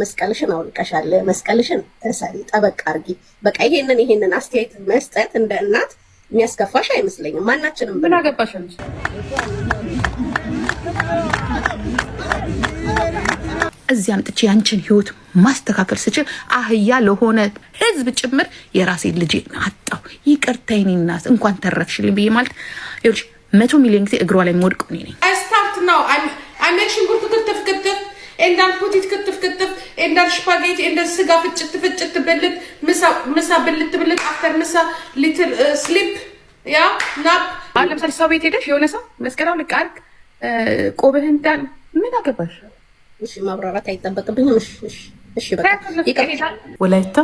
መስቀልሽን አውልቀሻል። መስቀልሽን ተሰሪ፣ ጠበቅ አርጊ። በቃ ይሄንን አስተያየት መስጠት እንደ እናት የሚያስከፋሽ አይመስለኝም። ማናችንም ምን አገባሽ አንቺ? እዚህ አምጥቼ ያንቺን ህይወት ማስተካከል ስችል አህያ ለሆነ ህዝብ ጭምር የራሴን ልጅ አጣው። ይቅርታዬን እናት እንኳን ተረፍሽልኝ ብዬ ማለት ይኸውልሽ 100 ሚሊዮን ጊዜ እግሯ ላይ ወድቆ ነኝ። I start now. I make ሽንኩርት ክትፍ እንዳል ፑቲት ክትፍ እንዳል ስፓጌቲ እንዳል ስጋ ፍጭት በልት ምሳ በልት አፍተር ምሳ ሊትል ስሊፕ ያ ናፕ አሁን ለምሳሌ ሰው ቤት ሄደሽ የሆነ ሰው መስቀላው ልክ አርግ ቆብህን ዳን ምን አገባሽ? እሺ ማብራራት አይጠበቅብኝም። እሺ በቃ ይቀርታል። ወላይታ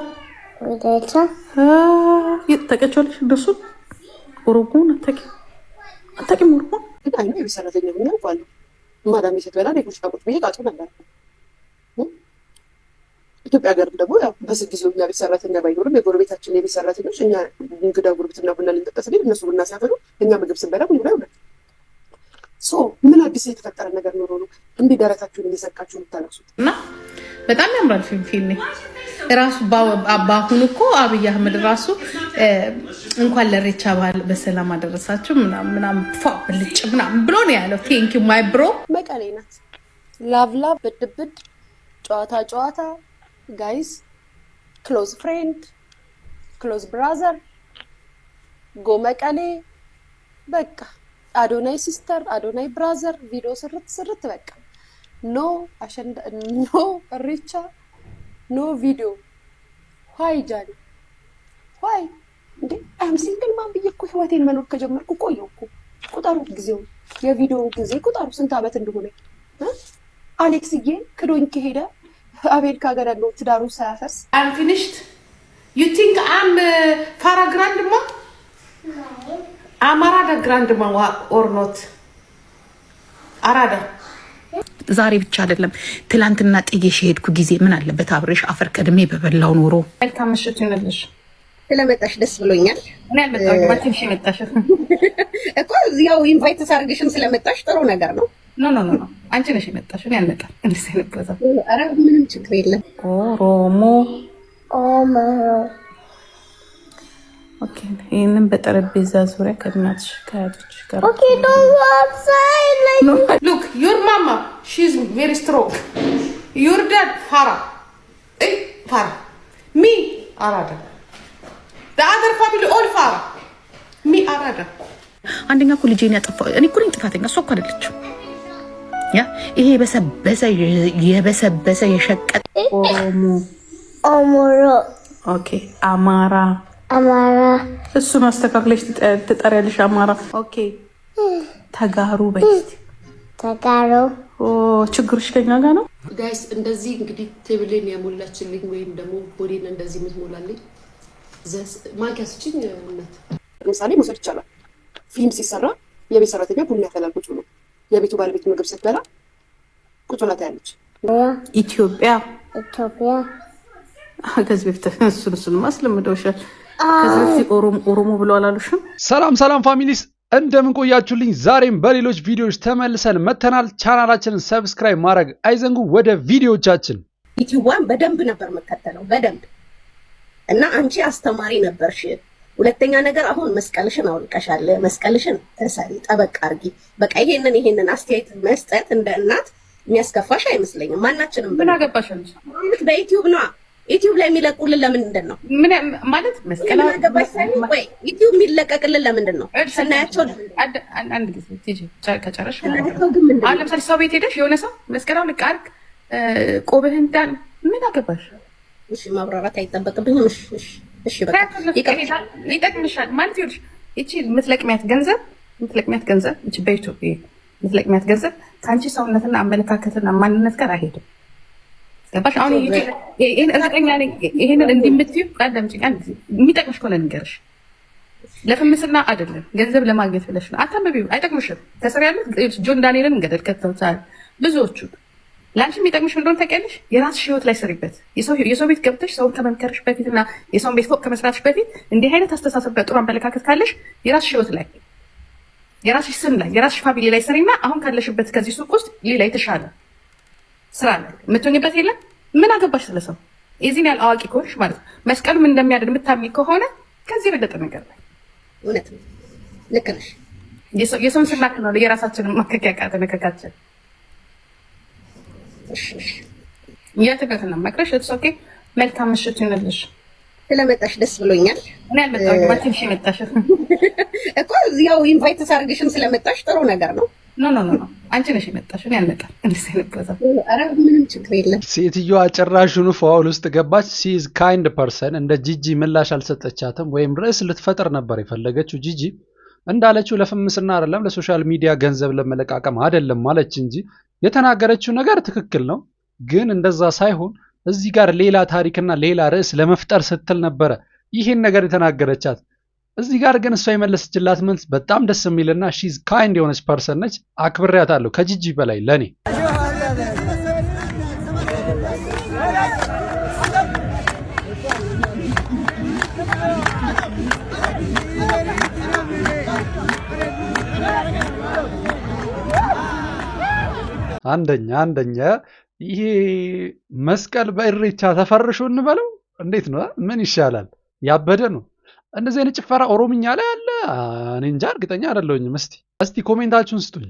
ተቀጨልሽ እንደሱ ኦሮሞን አታውቂም? ኦሮሞ አይ ነው ሰራተኛ ምን አውቃለሁ። ማዳም ስትበላ ለቁጭ ቁጭ ብዬ ቃጭ ነበር። ኢትዮጵያ ሀገር ደግሞ ያው በስጊዜው እኛ ቤት ሰራተኛ ባይኖርም የጎረቤታችን የቤት ሰራተኞች እኛ እንግዳ ጉርብትና ቡና ልንጠጣ ስንሄድ እነሱ ቡና ሲያፈሉ እኛ ምግብ ስንበላ ቡና ይሆናል። ምን አዲስ የተፈጠረ ነገር ኖሮ ነው እንዲህ ደረታችሁን እየሰቃችሁ የምታለቅሱት? እና በጣም ያምራል ፊልም ራሱ በአሁኑ እኮ አብይ አህመድ ራሱ እንኳን ለሬቻ በዓል በሰላም አደረሳችሁ ምናምን ብልጭ ምናምን ብሎ ነው ያለው። ቴንክ ዩ ማይ ብሮ። መቀሌ ናት። ላቭ ብድብድ ጨዋታ ጋይስ ክሎዝ ፍሬንድ ክሎዝ ብራዘር ጎ መቀሌ በቃ አዶናይ ሲስተር አዶናይ ብራዘር ቪዲዮ ስርት በቃ ኖ አሸንዳ ኖ ሪቻ ኖ ቪዲዮ ዋይ ጃኒ ዋይ እንዴ አም ሲንግል ማን ብዬ እኮ ህይወቴን መኖር ከጀመርኩ ቆየሁ እኮ። ቁጠሩ ጊዜው የቪዲዮ ጊዜ ቁጠሩ ስንት ዓመት እንደሆነ። አሌክስዬ ክዶኝ ከሄደ አሜሪካ ሀገር ያለው ትዳሩ ሳያፈርስ I'm finished. You think I'm Farah grandma? Arada grandma or not? Arada. ዛሬ ብቻ አይደለም ትላንትና ጥዬሽ ሄድኩ ጊዜ ምን አለበት አብሬሽ አፈር ቀድሜ በበላው ኖሮ። መልካም ምሽት ይሁንልሽ። ስለመጣሽ ደስ ብሎኛል። እኔ አልመጣሁም ማለትሽ መጣሽ እኮ ያው ኢንቫይት ሳርግሽም ስለመጣሽ ጥሩ ነገር ነው። ኖ አንቺ ነሽ የመጣሽ እኔ አልመጣም። እንደዚህ ነበር። ኧረ ምንም ችግር የለም። ኦሮሞ ኦኬ። ይሄንን በጠረጴዛ ዙሪያ ከእናትሽ ከአያቶች ጋር ኦኬ። Look, your mama, she's very strong. Your dad, Farah. Farah. Me, Arada. The other family, all Farah. Me, Arada. አንደኛ እኮ ልጄን ያጠፋው እኔ እኮ ነኝ ጥፋተኛ፣ እሷ እኮ አይደለችም። ያ ይሄ የበሰበሰ የሸቀጥ ኦሮሞ ኦኬ አማራ እሱን አስተካክለሽ ትጠሪያለሽ አማራ ኦኬ። ተጋሩ በስቲ ተጋሩ ችግርሽ ከኛ ጋር ነው ጋይስ። እንደዚህ እንግዲህ ቴብሌን ያሞላችልኝ ወይም ደግሞ ቦዲን እንደዚህ የምትሞላልኝ ማንኪያ ስጭኝ እናት። ለምሳሌ መውሰድ ይቻላል። ፊልም ሲሰራ የቤት ሰራተኛ ቡና ያፈላል ቁጭ ብሎ፣ የቤቱ ባለቤት ምግብ ስትበላ ቁጭ ብላ ታያለች። ኢትዮጵያ ከዚህ በፊት እሱን ማስለምደውሻል። ከዚህ በፊት ኦሮሞ ብሎ አላሉሽም? ሰላም ፋሚሊስ እንደምን ቆያችሁልኝ? ዛሬም በሌሎች ቪዲዮዎች ተመልሰን መተናል። ቻናላችንን ሰብስክራይብ ማድረግ አይዘንጉ። ወደ ቪዲዮቻችን ዩቲዩብን በደንብ ነበር መከተለው በደንብ እና አንቺ አስተማሪ ነበርሽ። ሁለተኛ ነገር አሁን መስቀልሽን አውልቀሻል። መስቀልሽን ተሰሪ፣ ጠበቅ አርጊ። በቃ ይሄንን አስተያየት መስጠት እንደ እናት የሚያስከፋሽ አይመስለኝም። ማናችንም ምን አገባሽ አንቺ? በዩቲዩብ ነው ዩቲዩብ ላይ የሚለቁልን ለምንድን ነው? ምን ማለት መስቀል ወይ ዩቲዩብ የሚለቀቅልን ለምንድን ነው? ስናያቸው አንድ ጊዜ ትጂ ከጨረሽ አሁን ለምሳሌ ሰው ቤት ሄደሽ የሆነ ሰው መስቀላው ልክ አርግ ቆብህን ዳን ምን አገባሽ? እሺ ማብራራት አይጠበቅብኝም። እሺ በቃ ይጠቅምሻል ማለት ይኸውልሽ፣ እቺ የምትለቅሚያት ገንዘብ እቺ በኢትዮጵያ የምትለቅሚያት ገንዘብ ከአንቺ ሰውነትና አመለካከትና ማንነት ጋር አይሄድም። ገባሽ? አሁን ይሄን እርግጠኛ ነኝ ይሄንን እንዲምትዩ አዳምጪኝ። አንድ ጊዜ የሚጠቅምሽ ከሆነ ንገርሽ። ለፍምስና አይደለም ገንዘብ ለማግኘት ብለሽ ነው። አታምቢው፣ አይጠቅምሽም። ከስር ያሉት ጆን ዳንኤልን እንገደል ከተውታል ብዙዎቹ። ለአንቺ የሚጠቅምሽ እንደሆነ ታውቂያለሽ። የራስሽ ህይወት ላይ ስሪበት። የሰው ቤት ገብተሽ ሰውን ከመምከርሽ በፊት እና የሰውን ቤት ፎቅ ከመስራትሽ በፊት እንዲህ አይነት አስተሳሰብ ጥሩ አመለካከት ካለሽ የራስሽ ህይወት ላይ የራስሽ ስም ላይ የራስሽ ፋሚሊ ላይ ስሪና አሁን ካለሽበት ከዚህ ሱቅ ውስጥ ሌላ የተሻለ ስራ ላይ የምትሆኝበት የለም። ምን አገባሽ ስለሰው? የዚህን ያህል አዋቂ ከሆንሽ ማለት ነው መስቀሉ ምን እንደሚያደርግ የምታምኚ ከሆነ ከዚህ የበለጠ ነገር ላይ እውነት ነው። ልክ ነሽ። የሰውን ስናክ ነው የራሳችንን ማከኪያ ተነከካችን እያተከተና መቅረሽ ኦኬ። መልካም ምሽት ይሁንልሽ። ስለመጣሽ ደስ ብሎኛል። እኔ አልመጣሁም ማለትም እሺ መጣሽ እኮ ያው ኢንቫይት ሳርግሽም ስለመጣሽ ጥሩ ነገር ነው። ኖ አንቺ ነሽ የመጣሽ እኔ አልመጣም። እንደዚህ ነበር። ኧረ ምንም ችግር የለም። ሴትዮዋ ጭራሹኑ ፋውል ውስጥ ገባች። ሲዝ ካይንድ ፐርሰን እንደ ጂጂ ምላሽ አልሰጠቻትም፣ ወይም ርዕስ ልትፈጥር ነበር የፈለገችው። ጂጂ እንዳለችው ለፍምስና አይደለም ለሶሻል ሚዲያ ገንዘብ ለመለቃቀም አይደለም ማለች እንጂ የተናገረችው ነገር ትክክል ነው። ግን እንደዛ ሳይሆን እዚህ ጋር ሌላ ታሪክና ሌላ ርዕስ ለመፍጠር ስትል ነበረ ይሄን ነገር የተናገረቻት። እዚህ ጋር ግን እሷ የመለሰችላት መልስ በጣም ደስ የሚልና ሺዝ ካይንድ የሆነች ፐርሰን ነች። አክብሬያታለሁ ከጂጂ በላይ ለኔ። አንደኛ ይሄ መስቀል በኢሬቻ ተፈርሾ እንበለው እንዴት ነው? ምን ይሻላል? ያበደ ነው። እንደዚህ አይነት ጭፈራ ኦሮምኛ ላይ አለ? እኔ እንጃ፣ እርግጠኛ አይደለሁኝም። እስቲ ኮሜንታችሁን ስጡኝ።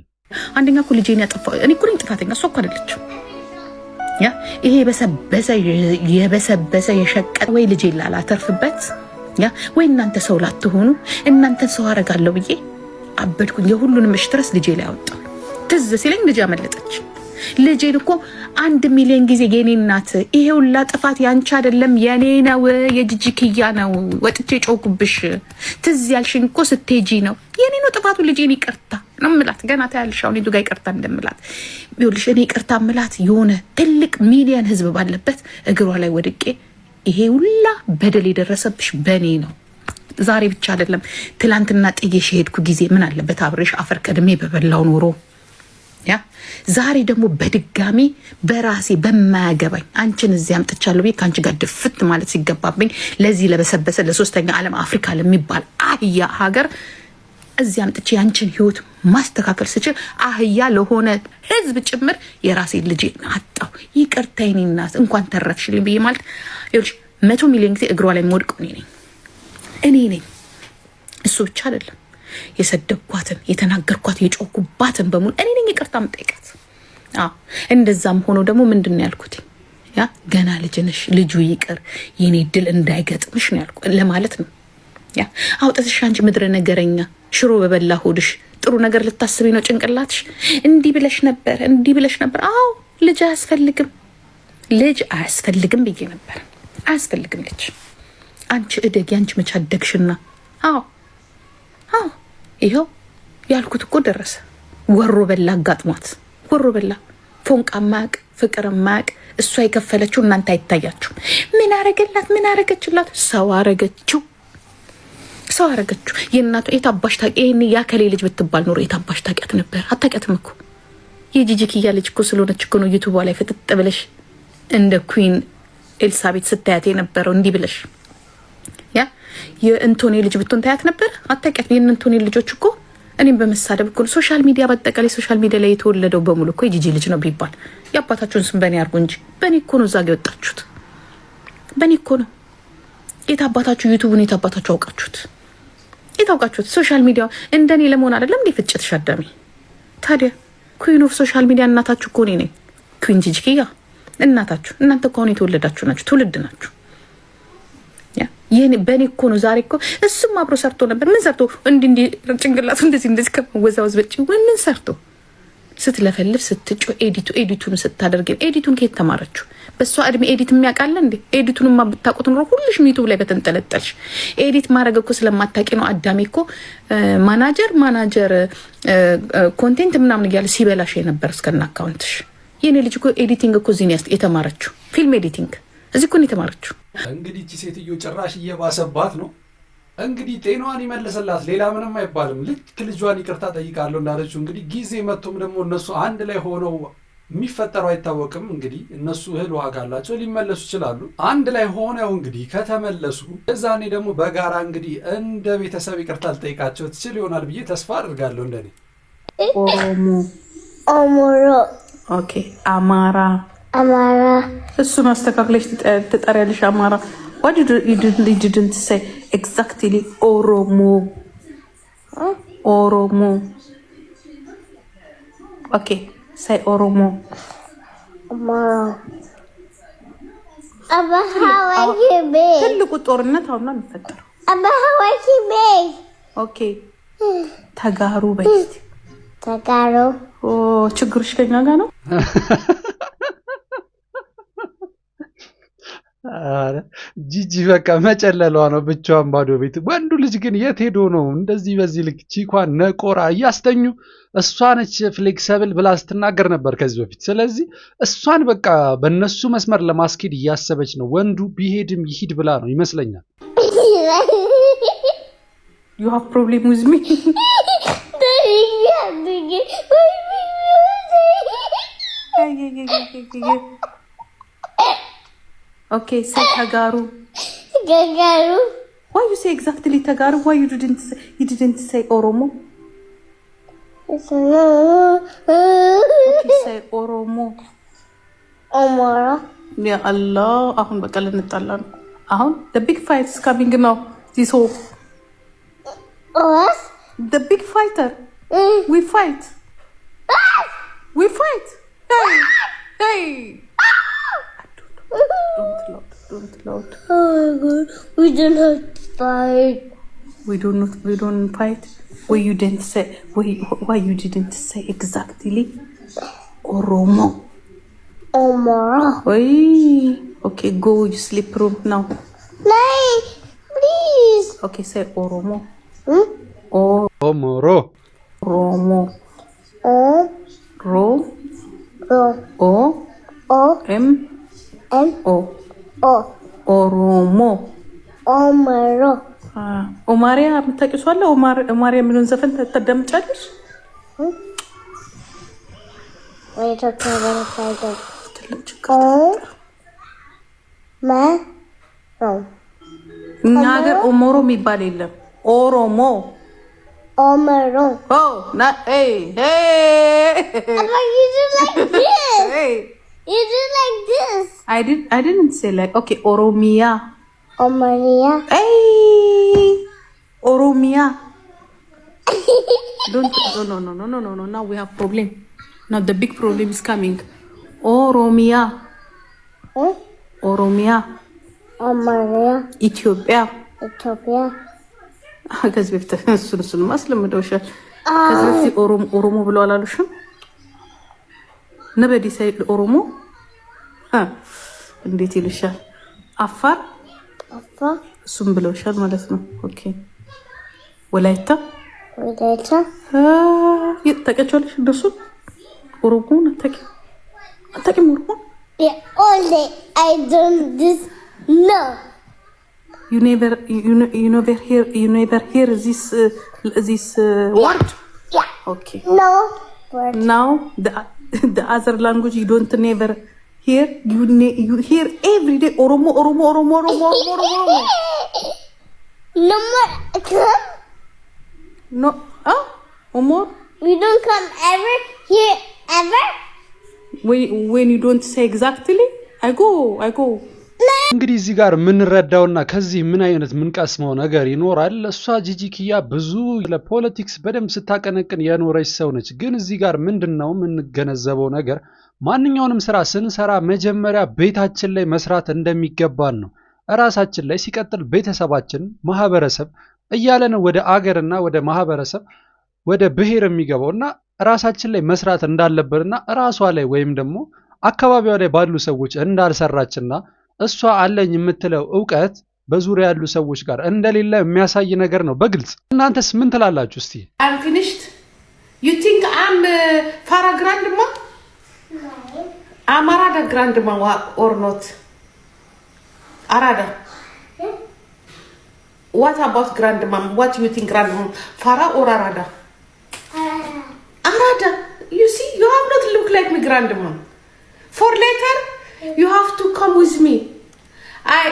አንደኛ እኮ ልጄን ያጠፋው እኔ እኮ ነኝ ጥፋተኛ፣ እሷ እኮ አይደለችም። ያ ይሄ የበሰበሰ የሸቀጠ ወይ ልጄ ላላተርፍበት ያ ወይ እናንተ ሰው ላትሆኑ እናንተን ሰው አረጋለሁ ብዬ አበድኩኝ። የሁሉንም እሽትረስ ልጄ ላይ አወጣሁ። ትዝ ሲለኝ ልጄ አመለጠች። ልጄን እኮ 1 ሚሊዮን ጊዜ የኔ እናት ይሄ ሁላ ጥፋት ያንቺ አይደለም የኔ ነው የጂጂ ኪያ ነው ወጥቼ ጮኩብሽ ትዝ ያልሽኝ እኮ ስትሄጂ ነው የኔ ነው ጥፋቱ ልጄን ይቅርታ ነው ምላት። ገና ታያልሽ አሁን ዱጋ ይቅርታ እንደምላት ይኸውልሽ። እኔ ይቅርታ ምላት የሆነ ትልቅ ሚሊዮን ህዝብ ባለበት እግሯ ላይ ወድቄ ይሄ ሁላ በደል የደረሰብሽ በኔ ነው። ዛሬ ብቻ አይደለም ትላንትና ጥዬሽ ሄድኩ ጊዜ ምን አለበት አብሬሽ አፈር ቀድሜ በበላው ኖሮ ያ ዛሬ ደግሞ በድጋሚ በራሴ በማያገባኝ አንቺን እዚህ አምጥቻለሁ ብዬ ከአንቺ ጋር ድፍት ማለት ሲገባብኝ ለዚህ ለበሰበሰ ለሶስተኛ ዓለም አፍሪካ ለሚባል አህያ ሀገር እዚህ አምጥቼ ያንቺን ህይወት ማስተካከል ስችል አህያ ለሆነ ህዝብ ጭምር የራሴ ልጅ አጣው። ይቅርታ የኔ እናት እንኳን ተረፍሽልኝ ብዬ ማለት ይኸውልሽ 100 ሚሊዮን ጊዜ እግሯ ላይ የምወድቀው እኔ ነኝ። እሱ ብቻ አይደለም የሰደብኳትን የተናገርኳት የጮኩባትን በሙሉ እኔ ነኝ ይቅርታ የምጠይቃት። እንደዛም ሆኖ ደግሞ ምንድነው ያልኩት? ያ ገና ልጅ ነሽ፣ ልጁ ይቅር የኔ ድል እንዳይገጥምሽ ነው ያልኩት ለማለት ነው። ያ አውጥተሽ አንቺ ምድረ ነገረኛ ሽሮ በበላ ሆድሽ ጥሩ ነገር ልታስቢ ነው ጭንቅላትሽ። እንዲህ ብለሽ ነበር። አዎ ልጅ አያስፈልግም ብዬ ነበር። አያስፈልግም ልጅ። አንቺ እደጊ፣ አንቺ መች አደግሽና። አዎ ይኸው ያልኩት እኮ ደረሰ። ወሮ በላ አጋጥሟት፣ ወሮ በላ ፎንቃ ማቅ ፍቅር ማቅ እሷ የከፈለችው እናንተ አይታያችሁ። ምን አረገችላት? ሰው አረገችው። የእናቱ የታባሽ ታውቂ? ይሄን ያከሌ ልጅ ብትባል ኖሮ የታባሽ ታውቂያት ነበር። አታውቂያትም እኮ የጂጂ ኪያ ልጅ እኮ ስለሆነች እኮ ነው ዩቲዩብ ላይ ፍጥጥ ብለሽ እንደ ኩዊን ኤልሳቤት ስታያት የነበረው እንዲህ ብለሽ። ያ የእንቶኔ ልጅ ብትሆን ታያት ነበር። አታውቂያት? የእንቶኔ ልጆች እኮ እኔም በመሳደብ እኮ ሶሻል ሚዲያ በአጠቃላይ ሶሻል ሚዲያ ላይ የተወለደው በሙሉ እኮ የጂጂ ልጅ ነው ቢባል የአባታችሁን ስም በእኔ አድርጎ እንጂ በእኔ እኮ ነው እዛ ጋ የወጣችሁት። በእኔ እኮ ነው። የታባታችሁ ዩቲዩብን የታባታችሁ አውቃችሁት? የታውቃችሁት ሶሻል ሚዲያ እንደኔ ለመሆን አይደለም እንዴ? ፍጭት ሻዳሚ ታዲያ ኩዊን ኦፍ ሶሻል ሚዲያ እናታችሁ እኮ እኔ ነኝ። ኩዊን ጂጂ ኪያ እናታችሁ። እናንተ እኮ አሁን የተወለዳችሁ ናችሁ፣ ትውልድ ናችሁ። ይሄኔ በኔ እኮ ነው። ዛሬ እኮ እሱም አብሮ ሰርቶ ነበር። ምን ሰርቶ እንዲህ ጭንቅላቱ እንደዚህ ከመወዛወዝ በጭ ምን ሰርቶ ስትለፈልፍ ስትጮ ኤዲቱን ስታደርግ ኤዲቱን ከየት ተማረችሁ? በሷ እድሜ ኤዲት የሚያውቃለ እንዴ? ኤዲቱንማ ብታውቁት ኖሮ ሁሉሽም ዩቲዩብ ላይ በተንጠለጠልሽ። ኤዲት ማድረግ እኮ ስለማታውቂ ነው። አዳሜ እኮ ማናጀር ኮንቴንት ምናምን እያለ ሲበላሽ የነበር እስከና አካውንትሽ። የኔ ልጅ እኮ ኤዲቲንግ እኮ እዚህ ነው የተማረችው፣ ፊልም ኤዲቲንግ እዚህ እኮ ነው የተማረችው። እንግዲህ እቺ ሴትዮ ጭራሽ እየባሰባት ነው። እንግዲህ ጤናዋን ይመልስላት፣ ሌላ ምንም አይባልም። ልክ ልጇን ይቅርታ ጠይቃለሁ እንዳለችው እንግዲህ ጊዜ መጥቶም ደግሞ እነሱ አንድ ላይ ሆነው የሚፈጠረው አይታወቅም። እንግዲህ እነሱ እህል ውሃ ካላቸው ሊመለሱ ይችላሉ። አንድ ላይ ሆነው እንግዲህ ከተመለሱ እዛኔ ደግሞ በጋራ እንግዲህ እንደ ቤተሰብ ይቅርታ ልጠይቃቸው ትችል ይሆናል ብዬ ተስፋ አድርጋለሁ። እንደኔ ኦሮሞ፣ ኦኬ፣ አማራ አማራ እሱን አስተካክለሽ ትጠሪያለሽ አማራ። What you didn't say exactly Oromo. Oromo. Okay, say Oromo. አማራ አባ ሀዋይ ቤ ትልቁ ጦርነት አሁን ነው የሚፈጠረው። አባ ሀዋይ ቤ ኦኬ ተጋሩ በስቲ ተጋሩ ችግርሽ ከኛ ጋር ነው። አረ ጂጂ በቃ መጨለሏ ነው ብቻዋን ባዶ ቤት። ወንዱ ልጅ ግን የት ሄዶ ነው እንደዚህ በዚህ ልክ ቺኳን ነቆራ እያስተኙ እሷ ነች ፍሌክሰብል ብላ ስትናገር ነበር ከዚህ በፊት። ስለዚህ እሷን በቃ በእነሱ መስመር ለማስኬድ እያሰበች ነው። ወንዱ ቢሄድም ይሂድ ብላ ነው ይመስለኛል። You have problem with me? Okay, say Tagaru. Tagaru. Why you say exactly Tagaru? Why you didn't say Oromo? Okay, say Oromo. Amara. Ya Allah, ahun bakal natalan. Ahun, the big fight is coming now. This whole. What? The big fighter. We fight. We fight. Hey, hey. Don't loud. Oh my God, we don't have to fight. We don't fight. Why you didn't say? Why you didn't say exactly? Oromo. Amara. Oi. Okay, go you sleep room now. No, please. Okay, say Oromo. ኦሞሮ Oromo. Ro. O. M. O. Oromo. Amara. ኦማሪያ የምታውቂው ሰው አለ? ኦማሪያ የሚለውን ዘፈን ታዳምጫለሽ? What are you talking about? ትልቅ ችግር እኛ ሀገር ኦሞሮ የሚባል የለም። ኦሮሞ Amara. Oh, not hey, hey. But you did like this. Hey. You did like this. I didn't say like okay, Oromia. Amara. Hey, Oromia. Don't no. Now we have problem. Now the big problem is coming. Oromia. Oromia. Amara. Ethiopia. Ethiopia. ከዚህ በፊት እሱን ማስለምደውሻል። ከዚህ በፊት ኦሮሞ ብለው አላሉሽም? ነበዲ ሳይድ ኦሮሞ እንዴት ይልሻል? አፋር እሱም ብለውሻል ማለት ነው። ኦኬ ወላይታ ታውቂያቸዋለሽ? እንደሱ ኦሮሞን አታውቂም? ኦሮሞ I don't this no. You never hear this word? Yeah. Okay. No. Now the other language you don't never hear. You hear every day Oromo. No more come. No. Omor? We don't come ever here ever. When you don't say exactly, I go. እንግዲህ እዚህ ጋር የምንረዳውና ከዚህ ምን አይነት ምንቀስመው ነገር ይኖራል። እሷ ጂጂ ኪያ ብዙ ለፖለቲክስ በደንብ ስታቀነቅን የኖረች ሰው ነች። ግን እዚህ ጋር ምንድነው የምንገነዘበው ነገር ማንኛውንም ስራ ስንሰራ መጀመሪያ ቤታችን ላይ መስራት እንደሚገባን ነው። ራሳችን ላይ ሲቀጥል ቤተሰባችን፣ ማህበረሰብ እያለን ወደ አገርና ወደ ማህበረሰብ ወደ ብሔር የሚገባውና ራሳችን ላይ መስራት እንዳለብንና ራሷ ላይ ወይም ደግሞ አካባቢዋ ላይ ባሉ ሰዎች እንዳልሰራችና እሷ አለኝ የምትለው ዕውቀት በዙሪያ ያሉ ሰዎች ጋር እንደሌለ የሚያሳይ ነገር ነው በግልጽ። እናንተስ ምን ትላላችሁ? እስቲ I'm finished. You think I'm Farah grandma? No. I'm Arada grandma or not? Arada. What about grandma? What do you think grandma? Farah or Arada? Arada. You see, you have not look like me grandma. For later, you have to come with me. I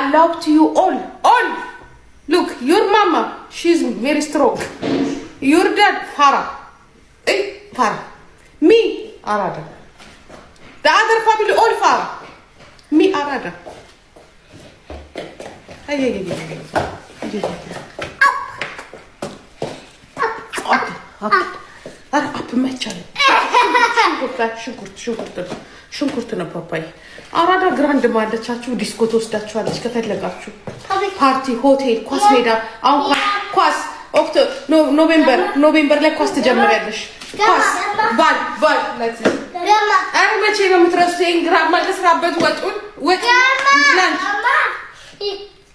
allow to you all. Look, your mama, she's very strong. Your dad, Farah. Farah. Me, Arada. The other family all far. Me arada. Hey. Up መቻል ሽንኩርት ነው ፓፓይ አራዳ ግራንድ ማለቻችሁ ዲስኮ ተወስዳችኋለች ከፈለጋችሁ ፓርቲ ሆቴል ኳስ ሜዳ አሁን ኳስ ኖቬምበር ላይ ኳስ ትጀምሪያለሽ ኳስ ባል ለዚህ አረ መቼ ነው የምትረሱኝ ግራማ ለስራበት ወጡን ላንች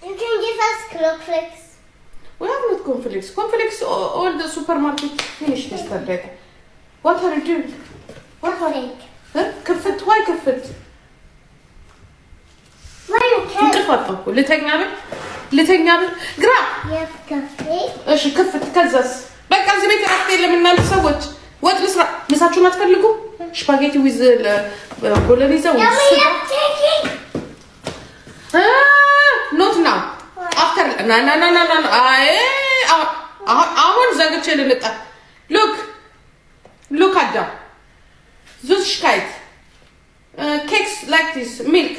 You can give us cornflakes. We have not cornflakes. Cornflakes, all the supermarket finished yesterday. What are you doing? What are you? كفت why كفت? Why you can't? كفت لتنيا بل grab. Yes, coffee. إيش كفت كزاس. بقى زي ما كرهتي لما نام سوت. وقت لسرع مساتشو ما تفلقوا؟ شباجيتي ويز بولونيزا Yummy, I'm taking. Not now. After no. I want to look at them. Süßigkeit. Cakes like this, milk.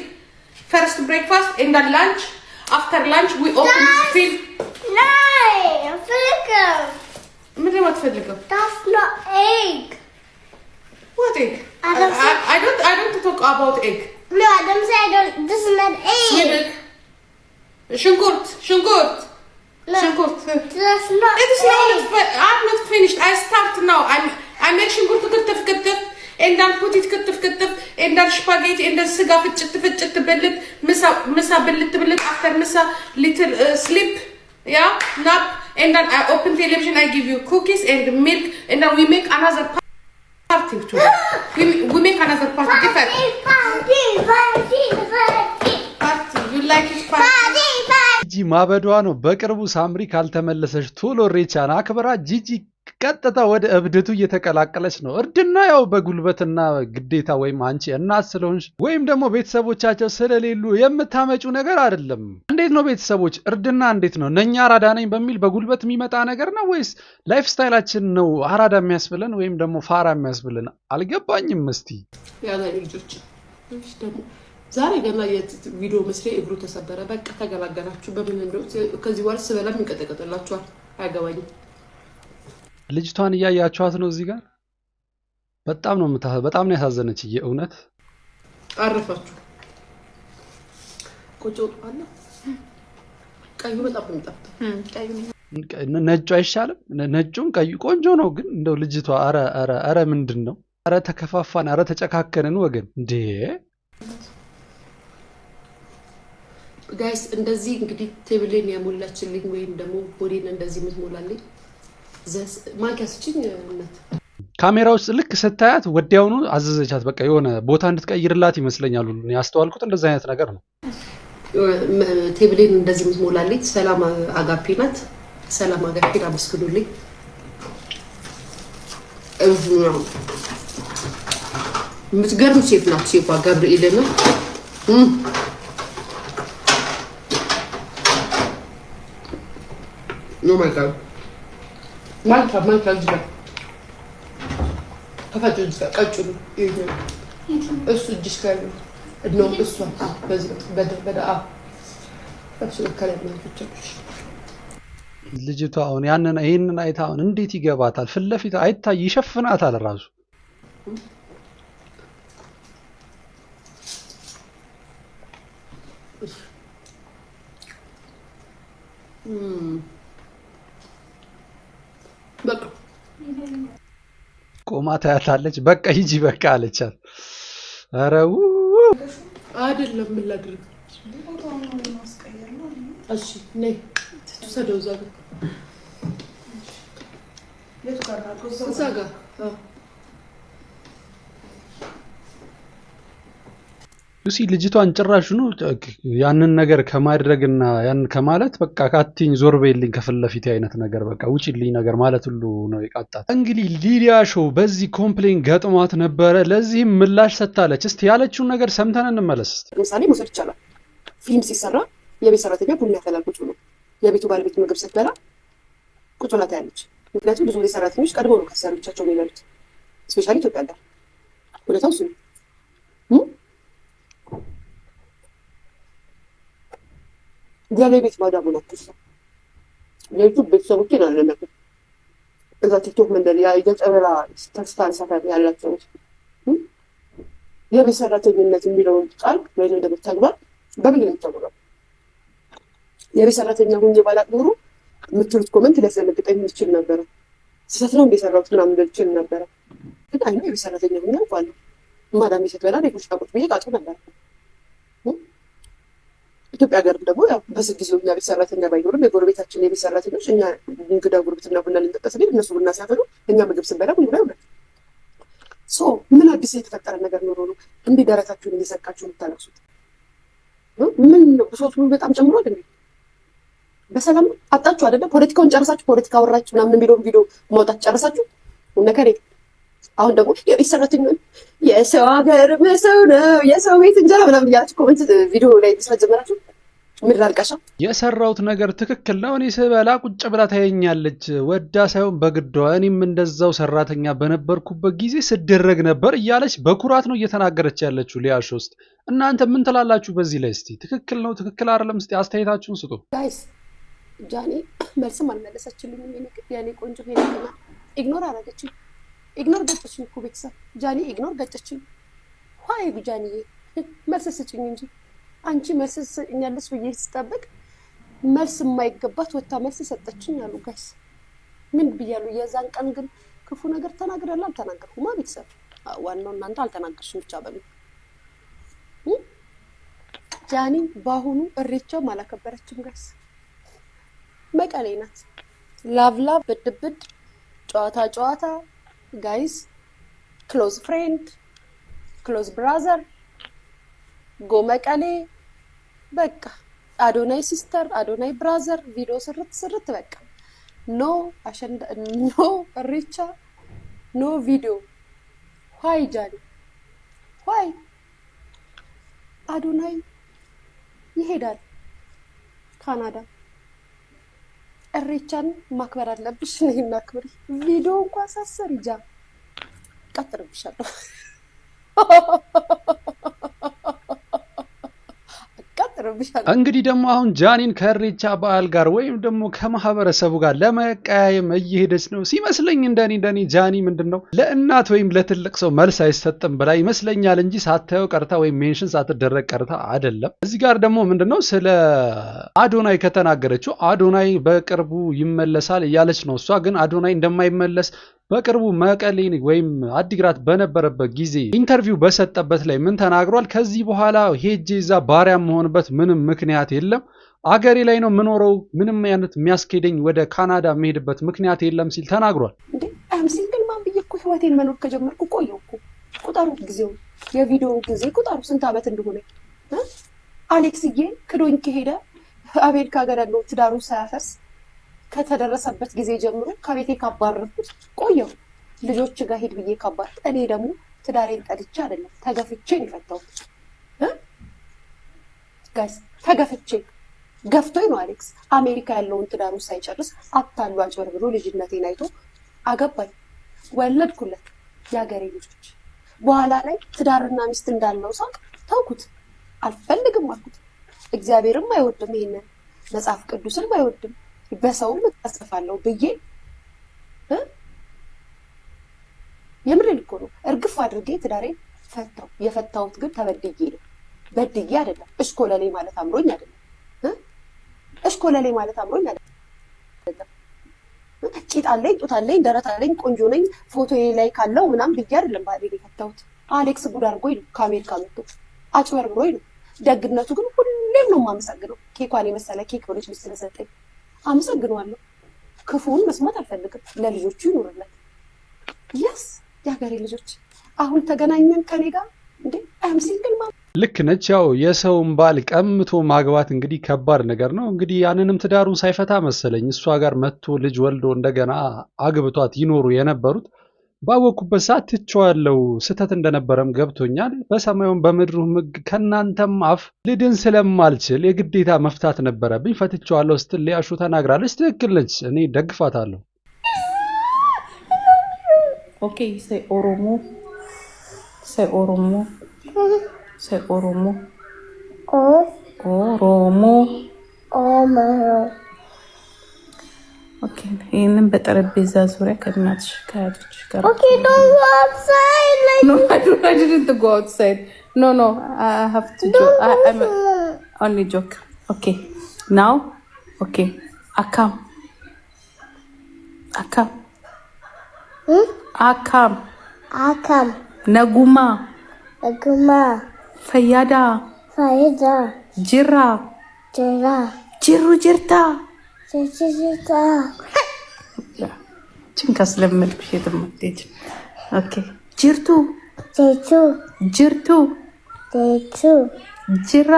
First breakfast and then lunch. After lunch we open still. No, Flicker. What Flicker? That's not egg. What egg? I don't talk about egg. No, I don't say I don't. This is not egg. Milk. Shungurt. No, that's not It is egg. I'm not finished. I start now. I make shungurt كتف and then put it كتف and then spaghetti and then سجا فجت بلت مسا بلت after مسا little sleep nap and then I open television I give you cookies and milk and then we make another party today. we make another party different party you like it party ጂጂ ማበዷ ነው። በቅርቡ ሳምሪ ካልተመለሰች ቶሎ ሬቻን አክብራ ጂጂ ቀጥታ ወደ እብደቱ እየተቀላቀለች ነው። እርድና ያው በጉልበትና ግዴታ ወይም አንቺ እናት ስለሆንሽ ወይም ደግሞ ቤተሰቦቻቸው ስለሌሉ የምታመጪው ነገር አይደለም። እንዴት ነው ቤተሰቦች እርድና እንዴት ነው? ነኛ አራዳ ነኝ በሚል በጉልበት የሚመጣ ነገር ነው ወይስ ላይፍ ስታይላችን ነው አራዳ የሚያስብለን ወይም ደግሞ ፋራ የሚያስብለን? አልገባኝም። እስቲ ያዛ ልጆች ደግሞ ዛሬ ገና የቪዲዮ መስሪያ እግሩ ተሰበረ። በቃ ተገላገላችሁ። በምን እንደው ከዚህ በኋላ ስበላም ይንቀጠቀጥላችኋል። አያገባኝም። ልጅቷን እያያችኋት ነው እዚህ ጋር በጣም ነው ያሳዘነች። የእውነት አረፋችሁ። ቆጮ አለ ቀዩ በጣም እንጣጣ ነጩ አይሻልም? ነጩም ቀዩ ቆንጆ ነው። ግን እንደው ልጅቷ አረ ምንድነው? አረ ተከፋፋን፣ አረ ተጨካከንን ወገን እንዴ! ጋይስ እንደዚህ እንግዲህ ቴብሌን ያሞላችልኝ ወይም ደግሞ ቦዲን እንደዚህ ምትሞላልኝ ማንኪያስችኝ እናት ካሜራ ውስጥ ልክ ስታያት ወዲያውኑ አዘዘቻት። በቃ የሆነ ቦታ እንድትቀይርላት ይመስለኛል። ያስተዋልኩት እንደዛ አይነት ነገር ነው። ቴብሌን እንደዚህ ምትሞላልኝ ሰላም አጋፒ ናት። ሰላም አጋፒ አመስግኑልኝ። ምትገርም ሴት ናት። ሴቷ ገብርኤል ነው። Oh my god. Manca già. Ho fatto il caccio io. Esso discreto. No, esso. Beda. Faccio il calendo tutto. ልጅቷ አሁን ይሄንን አይታ አሁን እንዴት ይገባታል? ፍለፊት አይታ ይሸፍናታል ራሱ። በቃ ቆማ ታያታለች። በቃ ሂጂ በቃ አለቻት። አረው አይደለም ምን ላድርግ? እሺ ነይ ትሰደው ዛጋ ዛጋ ሉሲ ልጅቷን ጭራሹኑ ያንን ነገር ከማድረግና ያን ከማለት በቃ ካቲኝ ዞር በይልኝ ከፍለፊት አይነት ነገር በቃ ውጪልኝ ነገር ማለት ሁሉ ነው የቃጣት። እንግዲህ ሊዲያ ሾው በዚህ ኮምፕሌን ገጥሟት ነበረ። ለዚህም ምላሽ ሰጥታለች። እስቲ ያለችውን ነገር ሰምተን እንመለስ። ለምሳሌ መውሰድ ይቻላል። ፊልም ሲሰራ የቤት ሰራተኛ ቡና ያፈላል ቁጭ ብሎ፣ የቤቱ ባለቤት ምግብ ስትበላ ቁጭ ብላ ታያለች። ምክንያቱም ብዙ ሰራተኞች ቀድሞ ነው ከሰራቻቸው የሚበሉት፣ ስፔሻሊ ኢትዮጵያ ጋር ሁኔታው እሱ ነው። የኔ ቤት ማዳሙ ናቸው። የዩቱብ ቤተሰቦችን አለነበር እዛ ቲክቶክ መንደር የጨበራ ተስፋን ሰፈር ያላቸው የቤት ሰራተኝነት የሚለውን ቃል ወይም ደግሞ ተግባር በምን ነው የቤት ሰራተኛ ሁኜ ባላቅ ኖሮ የምትሉት ኮመንት ሊያስደነግጠኝ ይችል ነበረ። ስህተት ነው እንደሰራሁት ምናምን ልችል ነበረ። ግን አይኑ የቤት ሰራተኛ ሁኜ አውቃለሁ። ማዳሜ ስትበላ ቁጭ ብዬ ቃጡ ነበር። ኢትዮጵያ ሀገር ደግሞ ያው በስጊዜው እኛ ቤት ሰራተኛ ባይኖርም የጎረቤታችን የቤት ሰራተኞች እኛ እንግዳ ጉርብትና ቡና ልንጠጣ ስንሄድ እነሱ ቡና ሲያፈሉ እኛ ምግብ ስንበላ ቡና ይሆናል። ምን አዲስ የተፈጠረ ነገር ኖሮ ነው እንዲህ ደረታችሁን እየሰቃችሁ የምታለቅሱት? ምን ነው ብሶቱ በጣም ጨምሯል እንዴ? በሰላም አጣችሁ አይደለም? ፖለቲካውን ጨርሳችሁ ፖለቲካ ወራችሁ ምናምን የሚለውን ቪዲዮ ማውጣት ጨርሳችሁ ነገሬ አሁን ደግሞ የቤት ሰራተኛ የሰው ሀገር ሰው ነው የሰው ቤት እንጀራ ምናምን እያላችሁ ኮመንት ቪዲዮ ላይ መስራት ጀመራችሁ። ምድር አልቃሻ የሰራሁት ነገር ትክክል ነው። እኔ ስበላ ቁጭ ብላ ታየኛለች ወዳ ሳይሆን በግዷ። እኔም እንደዛው ሰራተኛ በነበርኩበት ጊዜ ስደረግ ነበር እያለች በኩራት ነው እየተናገረች ያለችው ሊያሾ ውስጥ። እናንተ ምን ትላላችሁ በዚህ ላይ? እስቲ ትክክል ነው ትክክል አይደለም እስቲ አስተያየታችሁን ስጡ። ጋይስ ጃኒ መልስም አልመለሰችልኝም። የኔ ቆንጆ ሄደና ኢግኖር አደረገችኝ። ኢግኖር ገጨችኝ እኮ ቤተሰብ። ጃኒ ኢግኖር ገጨችኝ። ሆይ ጃኒ መልስ ስጭኝ እንጂ አንቺ መልስ ስጭኛለሽ ብዬ ስጠብቅ መልስ የማይገባት ወታ መልስ ሰጠችኝ አሉ ጋይስ። ምን ብያሉ? የዛን ቀን ግን ክፉ ነገር ተናግረላ አልተናገርኩማ ቤተሰብ። ዋናው እናንተ አልተናገርሽም ብቻ በሉ። ጃኒ በአሁኑ እሬቻም አላከበረችም ጋይስ። መቀሌ ናት። ላቭ ላቭ ብድብድ ጨዋታ ጨዋታ ጋይስ ክሎዝ ፍሬንድ ክሎዝ ብራዘር ጎ መቀሌ በቃ አዶናይ ሲስተር አዶናይ ብራዘር ቪዲዮ ስርት በቃ ኖ አሸንዳ ኖ እሬቻ ኖ ቪዲዮ። ዋይ ጃኒ ዋይ አዶናይ ይሄዳል ካናዳ። እሬቻን ማክበር አለብሽ። ነይና አክብሪ። ቪዲዮ እንኳን ሳሰሪ ጃ ቀጥርብሻለሁ። እንግዲህ ደግሞ አሁን ጃኒን ከእሬቻ በዓል ጋር ወይም ደግሞ ከማህበረሰቡ ጋር ለመቀያየም እየሄደች ነው ሲመስለኝ። እንደኔ ጃኒ ምንድነው ለእናት ወይም ለትልቅ ሰው መልስ አይሰጥም ብላ ይመስለኛል እንጂ ሳታየው ቀርታ ወይም ሜንሽን ሳትደረግ ቀርታ አይደለም። እዚህ ጋር ደግሞ ምንድነው ስለ አዶናይ ከተናገረችው አዶናይ በቅርቡ ይመለሳል እያለች ነው። እሷ ግን አዶናይ እንደማይመለስ በቅርቡ መቀሌ ወይም አዲግራት በነበረበት ጊዜ ኢንተርቪው በሰጠበት ላይ ምን ተናግሯል? ከዚህ በኋላ ሄጄ እዛ ባሪያ መሆንበት ምንም ምክንያት የለም፣ አገሬ ላይ ነው የምኖረው፣ ምንም አይነት የሚያስኬደኝ ወደ ካናዳ የምሄድበት ምክንያት የለም ሲል ተናግሯል። እንዴ ሲንግል ማን ብዬ እኮ ህይወቴን መኖር ከጀመርኩ ቆየሁ እኮ። ቁጠሩ ጊዜው የቪዲዮ ጊዜ ቁጠሩ ስንት ዓመት እንደሆነ። አሌክስዬ ክዶኝ ከሄደ አሜሪካ ሀገር ያለው ትዳሩ ሳያፈርስ ከተደረሰበት ጊዜ ጀምሮ ከቤቴ ካባረርኩት ቆየሁ። ልጆች ጋር ሄድ ብዬ ካባረርኩ እኔ ደግሞ ትዳሬን ጠልቼ አይደለም ተገፍቼ ነው የፈታሁት። ጋይስ ተገፍቼ ገፍቶኝ ነው አሌክስ አሜሪካ ያለውን ትዳሩ ሳይጨርስ አታሉ አጭበርብሮ ልጅነቴን አይቶ አገባኝ፣ ወለድኩለት የሀገሬ ልጆች። በኋላ ላይ ትዳርና ሚስት እንዳለው ሳቅ ተውኩት፣ አልፈልግም አልኩት። እግዚአብሔርም አይወድም ይሄንን፣ መጽሐፍ ቅዱስም አይወድም፣ በሰውም እታሰፋለሁ ብዬ የምሬን እኮ ነው እርግፍ አድርጌ ትዳሬን ፈታው። የፈታሁት ግን ተበድዬ ነው፣ በድዬ አይደለም። እሽኮለሌ ማለት አምሮኝ አይደለም። እሽኮለሌ ማለት አምሮኝ አይደለም። ቂጥ አለኝ፣ ጡት አለኝ፣ ደረት አለኝ፣ ቆንጆ ነኝ ፎቶ ላይ ካለው ምናምን ብዬ አይደለም ባሌ የፈታሁት። አሌክስ ጉድ አድርጎኝ ነው ከአሜሪካ መጥቶ አጭበርብሮኝ ነው። ደግነቱ ግን ሁሌም ነው የማመሰግነው። ኬኳን የመሰለ ኬክ ብሎች ልጅ ስለሰጠኝ አመሰግነዋለሁ። ክፉን መስማት አልፈልግም። ለልጆቹ ይኖርለት። የስ የሀገሬ ልጆች አሁን ተገናኘን ከኔ ጋር እንዴ አም ሲንግል ማ ልክ ነች። ያው የሰውን ባል ቀምቶ ማግባት እንግዲህ ከባድ ነገር ነው። እንግዲህ ያንንም ትዳሩን ሳይፈታ መሰለኝ እሷ ጋር መጥቶ ልጅ ወልዶ እንደገና አግብቷት ይኖሩ የነበሩት። ባወኩበት ሰዓት ትቼዋለሁ። ስህተት እንደነበረም ገብቶኛል። በሰማዩም በምድሩም ሕግ ከናንተም አፍ ልድን ስለማልችል የግዴታ መፍታት ነበረብኝ። ፈትቼዋለሁ ስትል ሊያሹ ተናግራለች። ትክክል ነች። እኔ ደግፋታለሁ። ኦኬ ኦሮሞ Say Oromo. O. Oromo. Omero. Okay. ይሄንን በጠረጴዛ ዙሪያ ከእናትሽ ከአያቶችሽ ጋር Okay, don't go outside. Like, No, I didn't go outside. No, I have to joke. I'm only joke. Okay. Now, okay. Akam. Akam. Naguma. Aguma. Fayada. Faida. Jira. Jera. Jiru jirta. Jejita. ጭንቀስ ለምድብሽ የተመደች ኦኬ ጅርቱ Jeju. ጅርቱ Jeju. ጅራ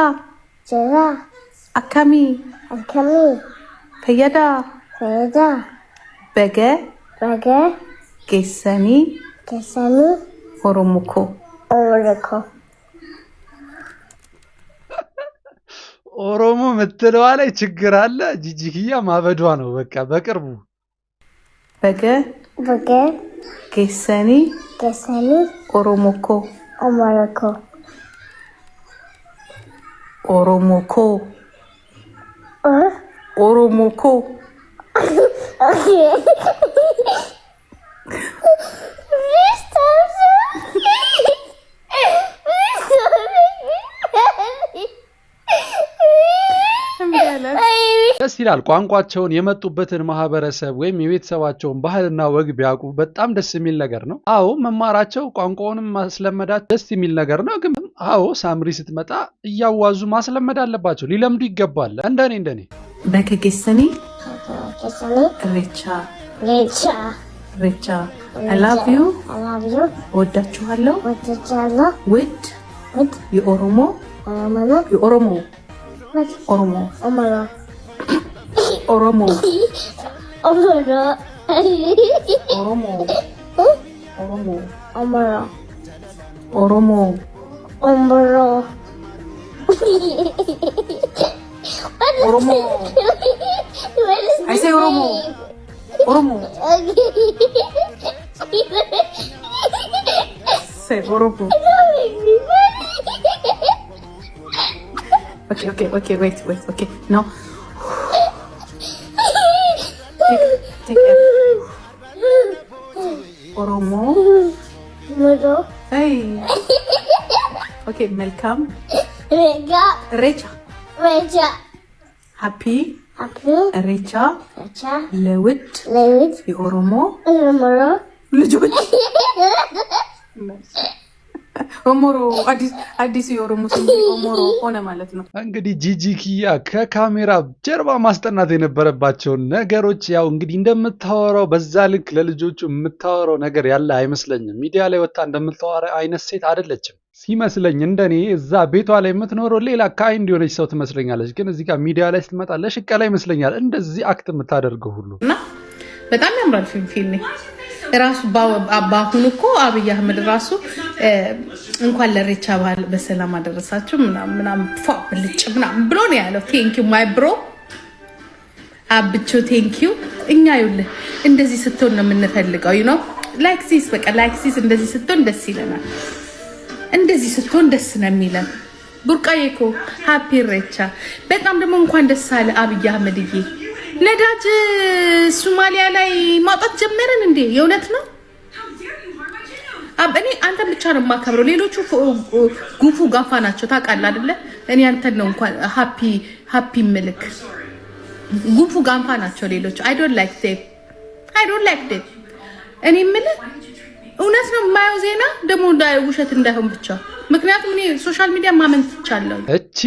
Jera. አካሚ Akami. ፈየዳ Faida. በገ Baga. ጌሰኒ Kesani. ኦሮሞኮ Oriko. ኦሮሞ ምትለዋ ላይ ችግር አለ። ጂጂኪያ ማበዷ ነው በቃ በቅርቡ በገ Baga. ጌሰኒ Kesani. ኦሮሞኮ Omoriko. ኦሮሞኮ Or. ኦሮሞኮ Okay. This time, ደስ ይላል። ቋንቋቸውን የመጡበትን ማህበረሰብ ወይም የቤተሰባቸውን ባህልና ወግ ቢያውቁ በጣም ደስ የሚል ነገር ነው። አዎ መማራቸው ቋንቋውንም ማስለመዳቸው ደስ የሚል ነገር ነው። ግን አዎ ሳምሪ ስትመጣ እያዋዙ ማስለመድ አለባቸው፣ ሊለምዱ ይገባል። እንደኔ በገ ጌሰኒ Kesani. ሬቻ Lecha. ሬቻ I love you I love you. ወዳችኋለሁ What did you love? ውድ What? የኦሮሞ Omoro. የኦሮሞ What? ኦሮሞ Omoro. ኦሮሞ Omoro. ኦሮሞ ኦሮሞ Omoro. ኦሮሞ Omoro. ኦሮሞ I say ኦሮሞ ኦሮሞ say ኦሮሞ Okay, wait, okay. No. Take care. Oromo. Moro. Hey. Okay, welcome. Rega. Recha. Reja. Happy. Happy. Recha. Recha. Lewit. Lewit. Oromo. Omoro. ልጆች ኦሞሮ አዲስ የኦሮሞ ስም ኦሞሮ ሆነ ማለት ነው። እንግዲህ ጂጂኪያ ከካሜራ ጀርባ ማስጠናት የነበረባቸውን ነገሮች ያው እንግዲህ እንደምታወራው በዛ ልክ ለልጆቹ የምታወራው ነገር ያለ አይመስለኝም። ሚዲያ ላይ ወጣ እንደምታወራ አይነት ሴት አይደለችም ሲመስለኝ። እንደኔ እዛ ቤቷ ላይ የምትኖረው ሌላ ካይንድ የሆነች ሰው ትመስለኛለች። ግን እዚህ ጋር ሚዲያ ላይ ስትመጣ ለሽቀላ ይመስለኛል እንደዚህ አክት የምታደርገው ሁሉ እና በጣም ያምራል ፊልም ራሱ በአሁኑ እኮ አብይ አህመድ ራሱ እንኳን ለሬቻ በዓል በሰላም አደረሳችሁ ምናምን ፏ ብልጭ ምናምን ብሎ ነው ያለው። ቴንኪዩ ማይ ብሮ አብቾ ቴንኪዩ። እኛ ይኸውልህ እንደዚህ ስትሆን ነው የምንፈልገው። ዩ ኖ ላይክ ዚስ በቃ ላይክ ዚስ እንደዚህ ስትሆን ደስ ይለናል። እንደዚህ ስትሆን ደስ ነው የሚለን። ቡርቃዬ እኮ ሃፒ ሬቻ። በጣም ደግሞ እንኳን ደስ አለ አብይ አህመድዬ። ነዳጅ ሶማሊያ ላይ ማውጣት ጀመረን እንዴ? የእውነት ነው? እኔ አንተን ብቻ ነው የማከብረው። ሌሎቹ ጉፉ ጋፋ ናቸው ታውቃለህ አይደለ? እኔ አንተን ነው እንኳን ሃፒ ምልክ። ጉፉ ጋፋ ናቸው ሌሎቹ። I don't like them እኔ የምልህ እውነት ነው የማየው ዜና ደግሞ ውሸት እንዳይሆን ብቻ። ምክንያቱም እኔ ሶሻል ሚዲያ ማመን ትቻለሁ። እቺ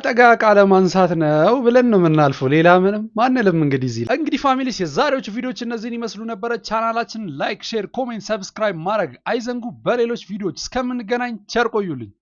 ጠጋ ቃለ ማንሳት ነው ብለን ነው የምናልፈው። ሌላ ምንም ማንልም። እንግዲህ ፋሚሊስ የዛሬዎቹ ቪዲዮዎች እነዚህን ይመስሉ ነበረ። ቻናላችን ላይክ፣ ሼር፣ ኮሜንት፣ ሰብስክራይብ ማድረግ አይዘንጉ። በሌሎች ቪዲዮዎች እስከምንገናኝ ቸር ቆዩልኝ።